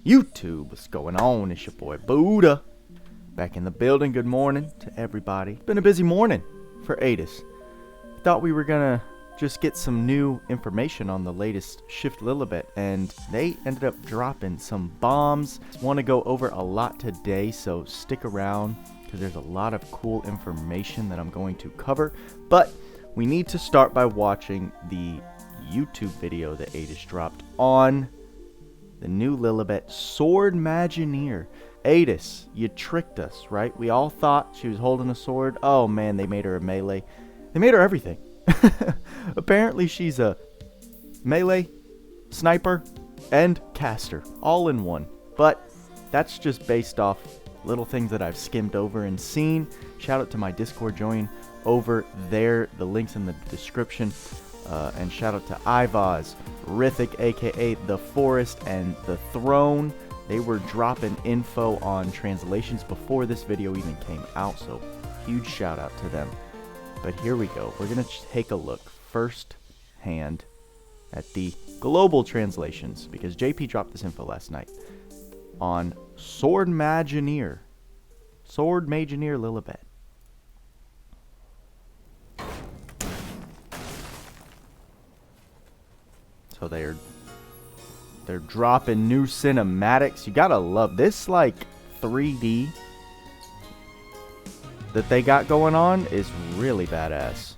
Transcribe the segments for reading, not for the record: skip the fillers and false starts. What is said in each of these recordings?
YouTube, what's going on? It's your boy Buddha. Back in the building. Good morning to everybody. It's been a busy morning for Aidis. Thought we were gonna just get some new information on the latest Shift Lilebette, and they ended up dropping some bombs. Want to go over a lot today, so stick around because there's a lot of cool information that I'm going to cover. But we need to start by watching the YouTube video that Aidis dropped on the new Lilebette, Swordmagineer. Aidis, you tricked us, right? We all thought she was holding a sword. Oh man, they made her a melee. They made her everything. Apparently she's a melee, sniper, and caster, all in one. But that's just based off little things that I've skimmed over and seen. Shout out to my Discord, join over there. The link's in the description. And shout out to Ivaz, Rithik, aka The Forest, and The Throne. They were dropping info on translations before this video even came out, so huge shout out to them. But here we go. We're going to take a look first hand at the global translations, because JP dropped this info last night on Swordmagineer. Swordmagineer Lilebette. So they're dropping new cinematics. You gotta love this, like 3D that they got going on is really badass.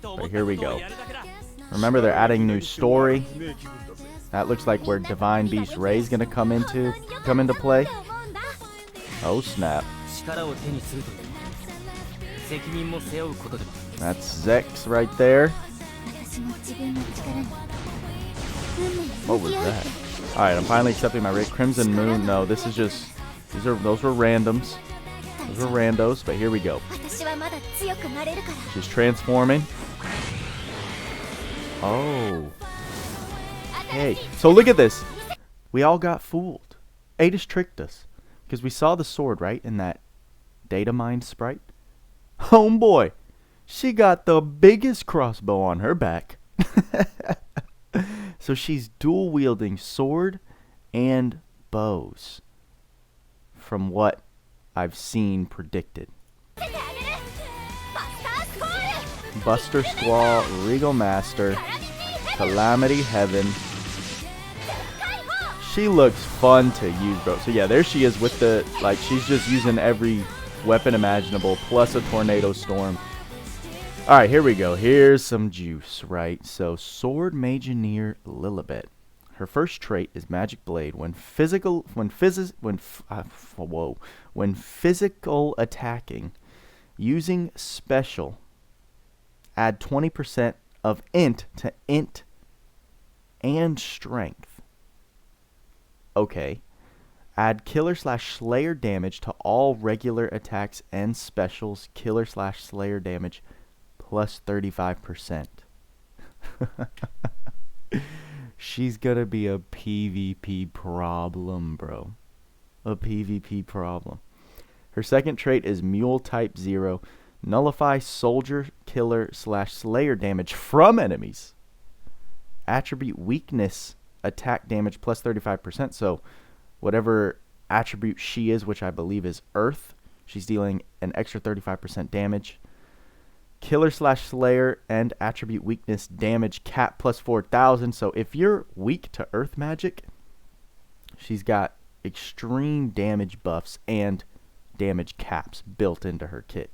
But here we go. Remember, they're adding new story. That looks like where Divine Beast Ray's gonna come into play. Oh snap. That's Zex right there. What was that? Alright, I'm finally accepting my rate. Crimson Moon. No, this is just... those were randoms. Those were randos, but here we go. She's transforming. Oh. Hey. So look at this. We all got fooled. Aidis tricked us. Because we saw the sword, right? In that data mine sprite. Homeboy. She got the biggest crossbow on her back. So she's dual wielding sword and bows from what I've seen predicted. Buster Squall, Regal Master, Calamity Heaven. She looks fun to use, bro. So yeah, there she is with the, like, she's just using every weapon imaginable plus a tornado storm. Alright, here we go. Here's some juice, right? So, Swordmagineer Lilebette. Her first trait is Magic Blade. When physical attacking, using special, add 20% of int to int and strength. Okay. Add killer/slayer damage to all regular attacks and specials. Killer/slayer damage plus 35%. She's gonna be a PvP problem, bro. A PvP problem. Her second trait is Mule Type 0. Nullify soldier, killer/slayer damage from enemies. Attribute weakness, attack damage plus 35%. So whatever attribute she is, which I believe is Earth, she's dealing an extra 35% damage. Killer/slayer and attribute weakness damage cap plus 4,000. So if you're weak to earth magic, she's got extreme damage buffs and damage caps built into her kit.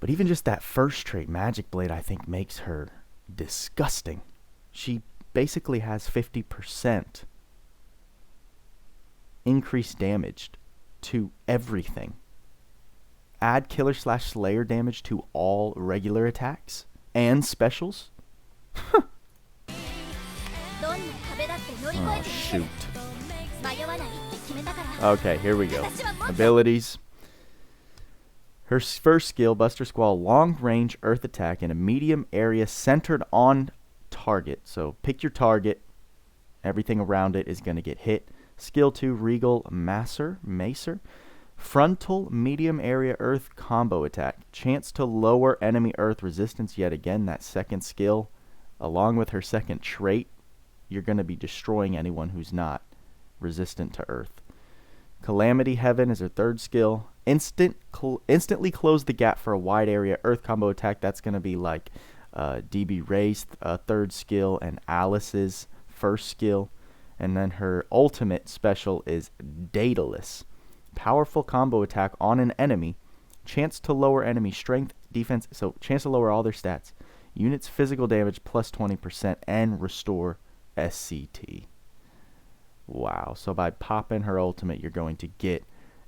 But even just that first trait, Magic Blade, I think makes her disgusting. She basically has 50% increased damage to everything. Add killer/slayer damage to all regular attacks and specials. Oh, shoot. Okay, here we go. Abilities. Her first skill, Buster Squall, long range earth attack in a medium area centered on target. So pick your target. Everything around it is going to get hit. Skill 2, Regal Macer. Frontal medium area earth combo attack. Chance to lower enemy earth resistance yet again. That second skill, along with her second trait, you're going to be destroying anyone who's not resistant to earth. Calamity Heaven is her third skill. Instantly close the gap for a wide area earth combo attack. That's going to be like DB Ray's third skill and Alice's first skill. And then her ultimate special is Daedalus. Powerful combo attack on an enemy. Chance to lower enemy strength, defense, so chance to lower all their stats. Units physical damage plus 20% and restore SCT. Wow, so by popping her ultimate, you're going to get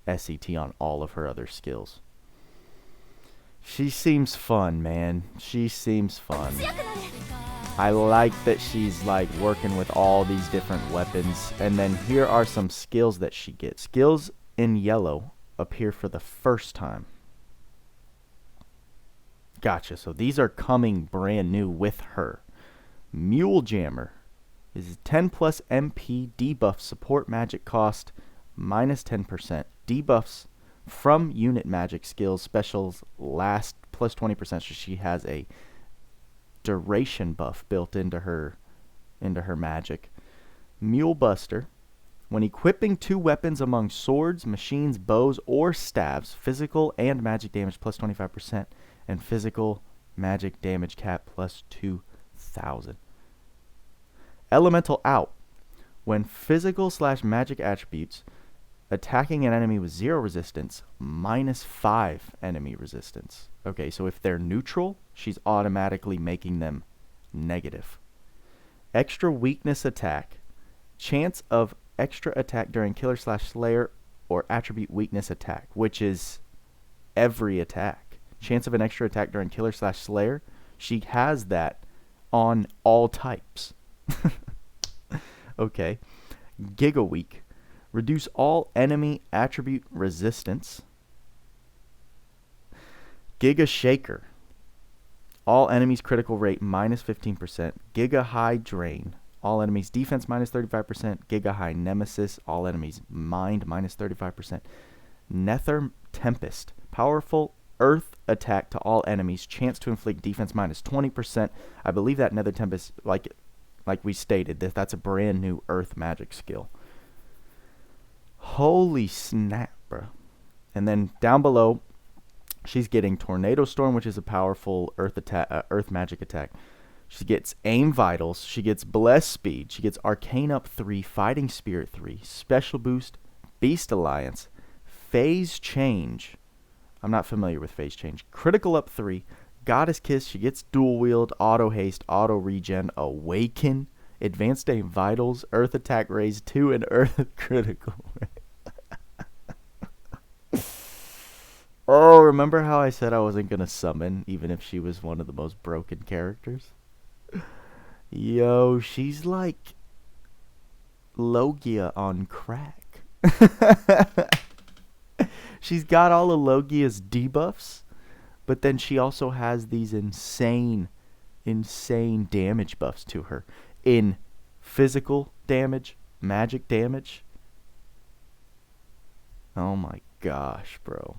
SCT on all of her other skills. She seems fun, man. She seems fun. I like that she's like working with all these different weapons. And then here are some skills that she gets. Skills in yellow appear for the first time. Gotcha. So these are coming brand new with her. Mule Jammer is 10 plus MP debuff support magic cost minus 10%. Debuffs from unit magic skills specials last plus 20%. So she has a duration buff built into her magic. Mule Buster. When equipping 2 weapons among swords, machines, bows, or staves, physical and magic damage plus 25%, and physical magic damage cap plus 2,000. Elemental Out. When physical / magic attributes attacking an enemy with 0 resistance, minus 5 enemy resistance. Okay, so if they're neutral, she's automatically making them negative. Extra weakness attack. Chance of extra attack during killer / slayer or attribute weakness attack, which is every attack. Chance of an extra attack during killer / slayer. She has that on all types. Okay. Giga Weak. Reduce all enemy attribute resistance. Giga Shaker. All enemies critical rate minus 15%. Giga High Drain. All enemies defense minus 35%. Giga High Nemesis. All enemies mind minus 35%. Nether Tempest. Powerful earth attack to all enemies. Chance to inflict defense minus 20%. I believe that Nether Tempest, like we stated, that's a brand new earth magic skill. Holy snap, bro. And then down below, she's getting Tornado Storm, which is a powerful earth magic attack. She gets Aim Vitals. She gets Bless Speed. She gets Arcane Up 3, Fighting Spirit 3, Special Boost, Beast Alliance, Phase Change. I'm not familiar with Phase Change. Critical Up 3, Goddess Kiss. She gets Dual Wield, Auto Haste, Auto Regen, Awaken, Advanced Aim Vitals, Earth Attack Raise 2, and Earth Critical. Oh, remember how I said I wasn't going to summon, even if she was one of the most broken characters? Yo, she's like Logia on crack. She's got all of Logia's debuffs, but then she also has these insane damage buffs to her. In physical damage, magic damage. Oh my gosh, bro.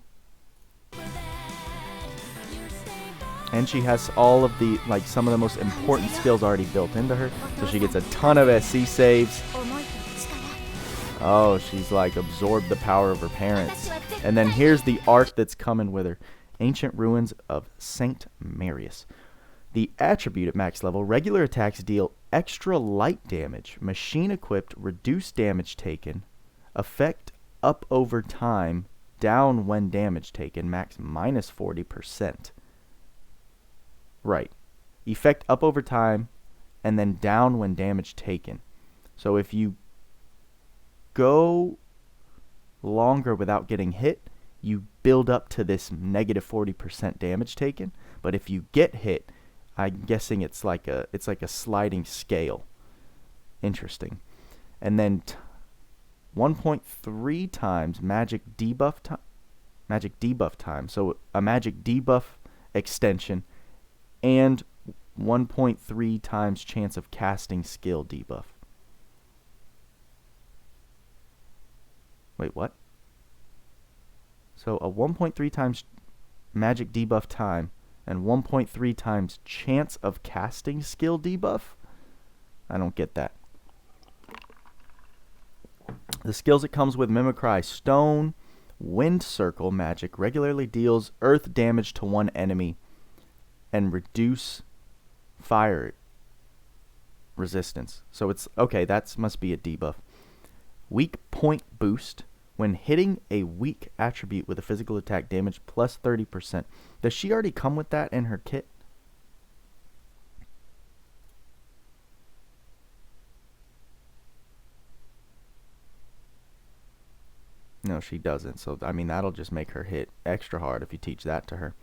And she has all of the, like, some of the most important skills already built into her. So she gets a ton of SC saves. Oh, she's like absorbed the power of her parents. And then here's the art that's coming with her. Ancient Ruins of Saint Marius. The attribute at max level, regular attacks deal extra light damage. Machine equipped, reduce damage taken. Effect up over time, down when damage taken, max minus 40%. Right. Effect up over time, and then down when damage taken. So if you go longer without getting hit, you build up to this negative 40% damage taken. But if you get hit, I'm guessing it's like a sliding scale. Interesting. And then 1.3 times magic debuff time. So a magic debuff extension and 1.3 times chance of casting skill debuff. Wait, what? So a 1.3 times magic debuff time and 1.3 times chance of casting skill debuff? I don't get that. The skills it comes with: Mimicry, Stone, Wind Circle magic, regularly deals earth damage to one enemy, and reduce fire resistance. So it's, okay, that must be a debuff. Weak point boost. When hitting a weak attribute with a physical attack, damage plus 30%. Does she already come with that in her kit? No, she doesn't. So, I mean, that'll just make her hit extra hard if you teach that to her.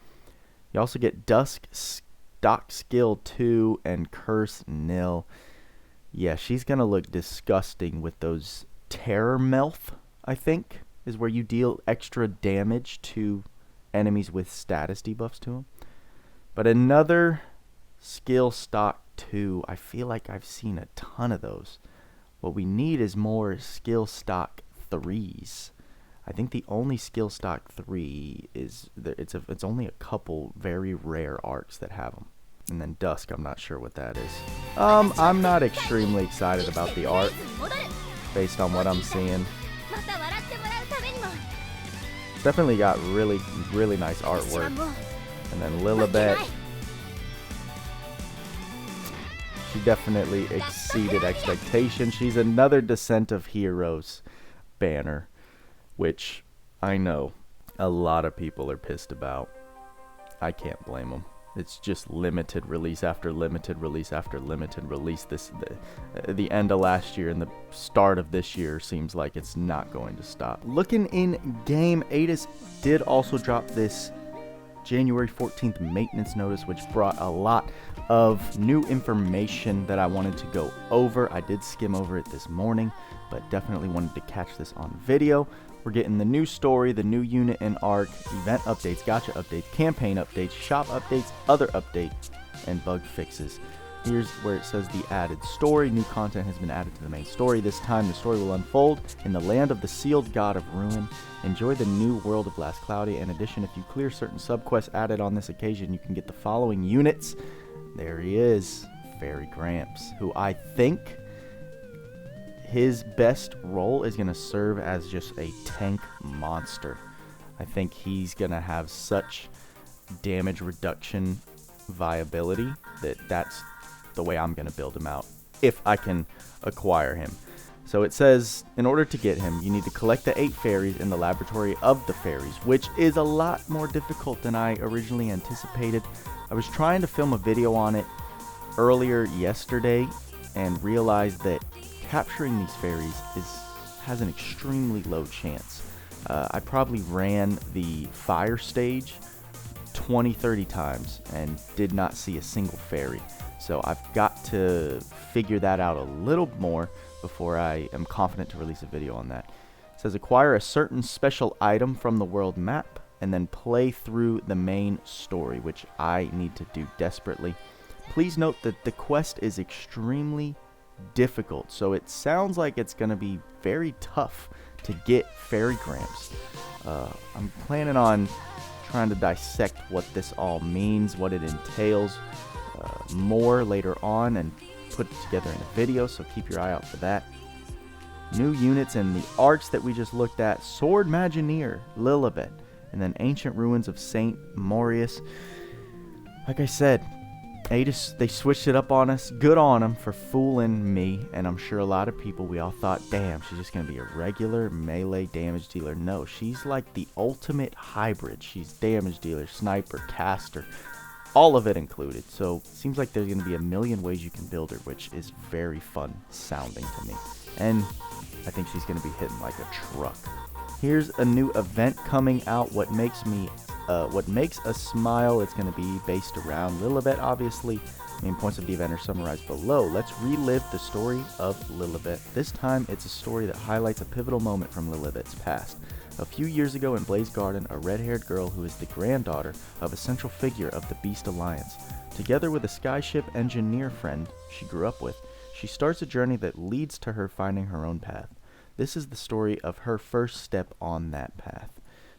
You also get Dusk, Stock Skill 2, and Curse Nil. Yeah, she's going to look disgusting with those Terror Mouth, I think, is where you deal extra damage to enemies with status debuffs to them. But another Skill Stock 2, I feel like I've seen a ton of those. What we need is more Skill Stock 3s. I think the only Skill Stock 3 is, it's only a couple very rare arcs that have them. And then Dusk, I'm not sure what that is. I'm not extremely excited about the art, based on what I'm seeing. Definitely got really, really nice artwork. And then Lilebette, she definitely exceeded expectations. She's another Descent of Heroes banner, which I know a lot of people are pissed about. I can't blame them. It's just limited release after limited release after limited release. The end of last year and the start of this year seems like it's not going to stop. Looking in game, Aidis did also drop this January 14th maintenance notice, which brought a lot of new information that I wanted to go over. I did skim over it this morning, but definitely wanted to catch this on video. We're getting the new story, the new unit and arc, event updates, gacha updates, campaign updates, shop updates, other updates, and bug fixes. Here's where it says the added story. New content has been added to the main story. This time the story will unfold in the land of the sealed god of ruin. Enjoy the new world of Last Cloudia. In addition, if you clear certain subquests added on this occasion, you can get the following units. There he is, Fairy Gramps, who I think his best role is going to serve as just a tank monster. I think he's going to have such damage reduction viability that's the way I'm going to build him out, if I can acquire him. So it says, in order to get him, you need to collect the 8 fairies in the laboratory of the fairies, which is a lot more difficult than I originally anticipated. I was trying to film a video on it earlier yesterday and realized that capturing these fairies has an extremely low chance. I probably ran the fire stage 20-30 times and did not see a single fairy. So I've got to figure that out a little more before I am confident to release a video on that. It says acquire a certain special item from the world map and then play through the main story, which I need to do desperately. Please note that the quest is extremely difficult, so it sounds like it's going to be very tough to get Fairy Gramps. I'm planning on trying to dissect what this all means, what it entails more later on, and put it together in a video, so keep your eye out for that. New units and the arts that we just looked at: Swordmagineer, Lilebette, and then Ancient Ruins of St. Maurius. Like I said, Aidis, they switched it up on us. Good on them for fooling me, and I'm sure a lot of people. We all thought, damn, she's just going to be a regular melee damage dealer. No, she's like the ultimate hybrid. She's damage dealer, sniper, caster, all of it included. So it seems like there's going to be a million ways you can build her, which is very fun sounding to me. And I think she's going to be hitting like a truck. Here's a new event coming out. What makes us smile. It's going to be based around Lilebette, obviously. Main points of the event are summarized below. Let's relive the story of Lilebette. This time, it's a story that highlights a pivotal moment from Lilibette's past. A few years ago in Blaze Garden, a red-haired girl who is the granddaughter of a central figure of the Beast Alliance, together with a skyship engineer friend she grew up with, she starts a journey that leads to her finding her own path. This is the story of her first step on that path.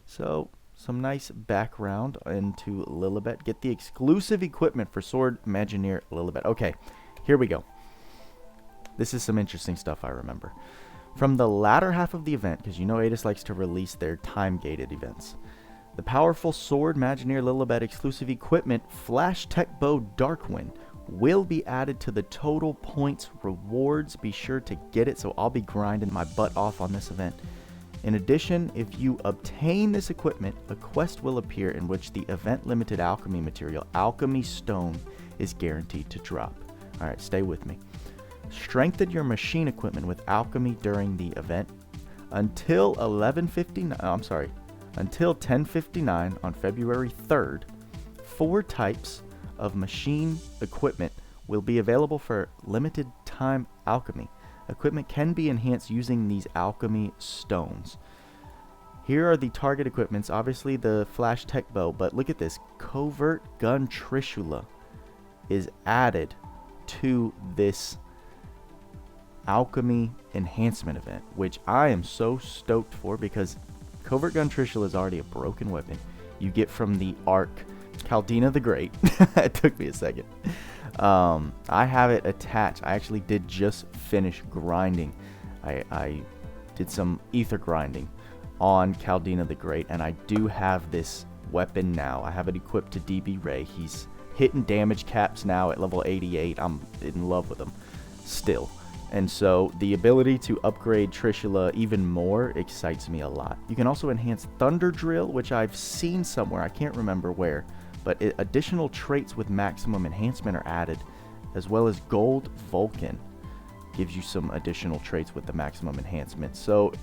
So, some nice background into Lilebette. Get the exclusive equipment for Swordmagineer Lilebette. Okay, here we go. This is some interesting stuff I remember. From the latter half of the event, because you know Aidis likes to release their time-gated events, the powerful Swordmagineer Lilebette exclusive equipment Flash Tech Bow Darkwind will be added to the total points rewards. Be sure to get it, so I'll be grinding my butt off on this event. In addition, if you obtain this equipment, a quest will appear in which the event limited alchemy material, Alchemy Stone, is guaranteed to drop. Alright, stay with me. Strengthen your machine equipment with alchemy during the event. Until 10:59 on February 3rd, 4 types of machine equipment will be available for limited time alchemy. Equipment can be enhanced using these alchemy stones. Here are the target equipments. Obviously the Flash Tech Bow, but look at this. Covert Gun Trishula is added to this alchemy enhancement event, which I am so stoked for, because Covert Gun Trishula is already a broken weapon you get from the Arc Caldina the Great. It took me a second. I have it attached. I actually did just finish grinding. I did some ether grinding on Caldina the Great, and I do have this weapon now. I have it equipped to DB Ray. He's hitting damage caps now at level 88. I'm in love with him still. And so the ability to upgrade Trishula even more excites me a lot. You can also enhance Thunder Drill, which I've seen somewhere. I can't remember where. But additional traits with maximum enhancement are added, as well as Gold Vulcan gives you some additional traits with the maximum enhancement. So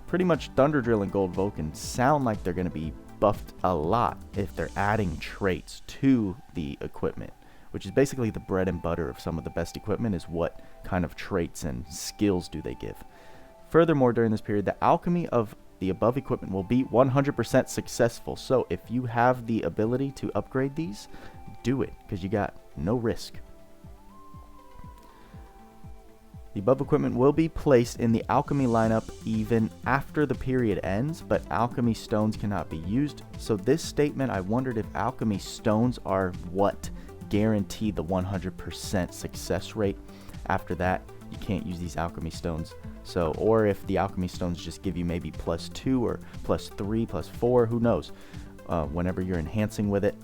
pretty much Thunder Drill and Gold Vulcan sound like they're going to be buffed a lot if they're adding traits to the equipment, which is basically the bread and butter of some of the best equipment, is what kind of traits and skills do they give. Furthermore, during this period, the alchemy of the above equipment will be 100% successful. So if you have the ability to upgrade these, do it, because you got no risk. The above equipment will be placed in the alchemy lineup even after the period ends, but alchemy stones cannot be used. So this statement, I wondered if alchemy stones are what guarantee the 100% success rate. After that, you can't use these alchemy stones. So, or if the alchemy stones just give you maybe +2 or +3, +4, who knows, whenever you're enhancing with it.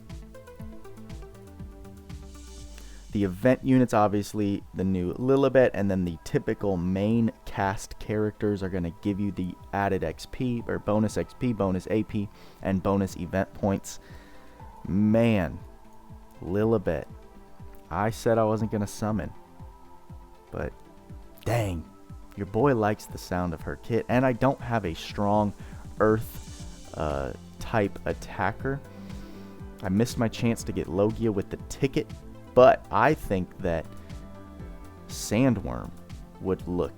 The event units, obviously, the new Lilebette, and then the typical main cast characters are going to give you the added XP, or bonus XP, bonus AP, and bonus event points. Man, Lilebette. I said I wasn't going to summon, but dang, your boy likes the sound of her kit. And I don't have a strong earth type attacker. I missed my chance to get Logia with the ticket, but I think that Sandworm would look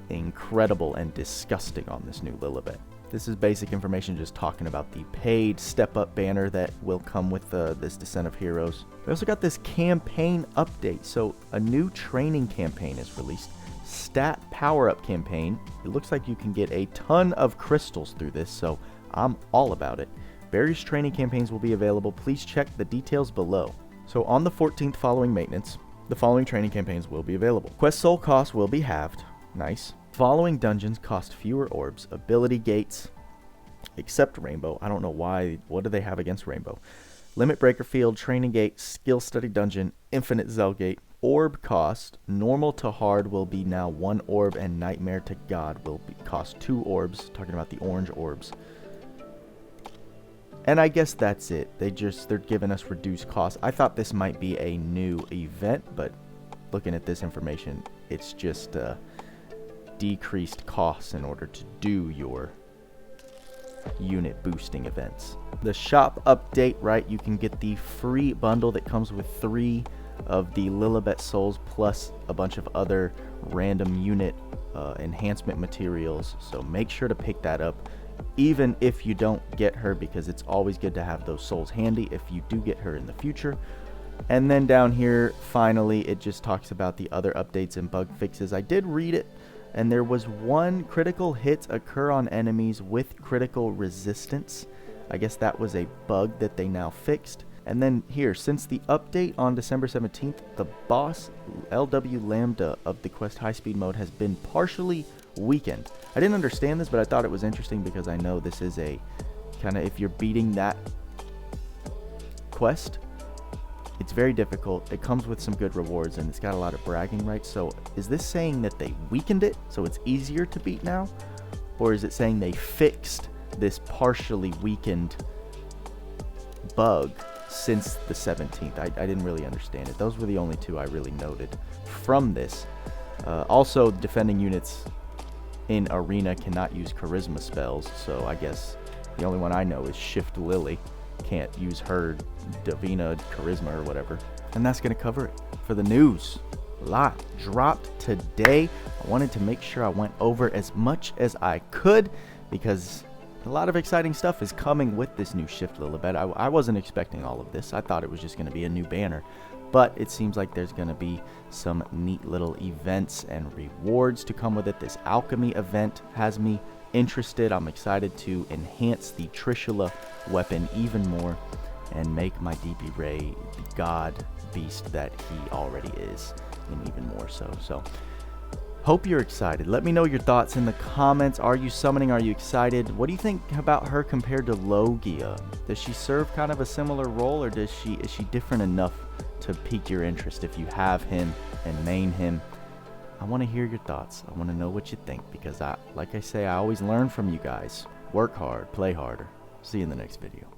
incredible and disgusting on this new Lilebette. This is basic information, just talking about the paid step-up banner that will come with this Descent of Heroes. We also got this campaign update. So a new training campaign is released. Stat power-up campaign. It looks like you can get a ton of crystals through this, so I'm all about it. Various training campaigns will be available. Please check the details below. So on the 14th following maintenance, the following training campaigns will be available. Quest soul cost will be halved. Nice. Following dungeons cost fewer orbs. Ability gates, except Rainbow. I don't know why. What do they have against Rainbow? Limit Breaker Field, Training Gate, Skill Study Dungeon, Infinite Zell Gate. Orb cost, normal to hard will be now 1 orb, and Nightmare to God will cost 2 orbs. Talking about the orange orbs. And I guess that's it. They're giving us reduced costs. I thought this might be a new event, but looking at this information, it's just decreased costs in order to do your unit boosting events. The shop update, right? You can get the free bundle that comes with 3 of the Lilebette souls plus a bunch of other random unit enhancement materials. So make sure to pick that up, even if you don't get her, because it's always good to have those souls handy if you do get her in the future. And then down here, finally, it just talks about the other updates and bug fixes. I did read it, and there was 1 critical hits occur on enemies with critical resistance. I guess that was a bug that they now fixed. And then here, since the update on December 17th, the boss LW Lambda of the quest high speed mode has been partially weakened. I didn't understand this, but I thought it was interesting because I know this is a kind of, if you're beating that quest, it's very difficult. It comes with some good rewards and it's got a lot of bragging rights. So is this saying that they weakened it so it's easier to beat now? Or is it saying they fixed this partially weakened bug since the 17th? I didn't really understand it. Those were the only two I really noted from this. Also, defending units in arena cannot use charisma spells, so I guess the only one I know is Shift Lily. Can't use her Divina Charisma or whatever. And that's going to cover it for the news. A lot dropped today. I wanted to make sure I went over as much as I could because a lot of exciting stuff is coming with this new Shift Lilebette. I wasn't expecting all of this. I thought it was just going to be a new banner. But it seems like there's going to be some neat little events and rewards to come with it. This alchemy event has me interested. I'm excited to enhance the Trishula weapon even more and make my DB Ray the god beast that he already is, and even more so. So hope you're excited. Let me know your thoughts in the comments. Are you summoning? Are you excited? What do you think about her compared to Logia? Does she serve kind of a similar role, or is she different enough to pique your interest if you have him and main him? I want to hear your thoughts. I want to know what you think because like I say, I always learn from you guys. Work hard, play harder. See you in the next video.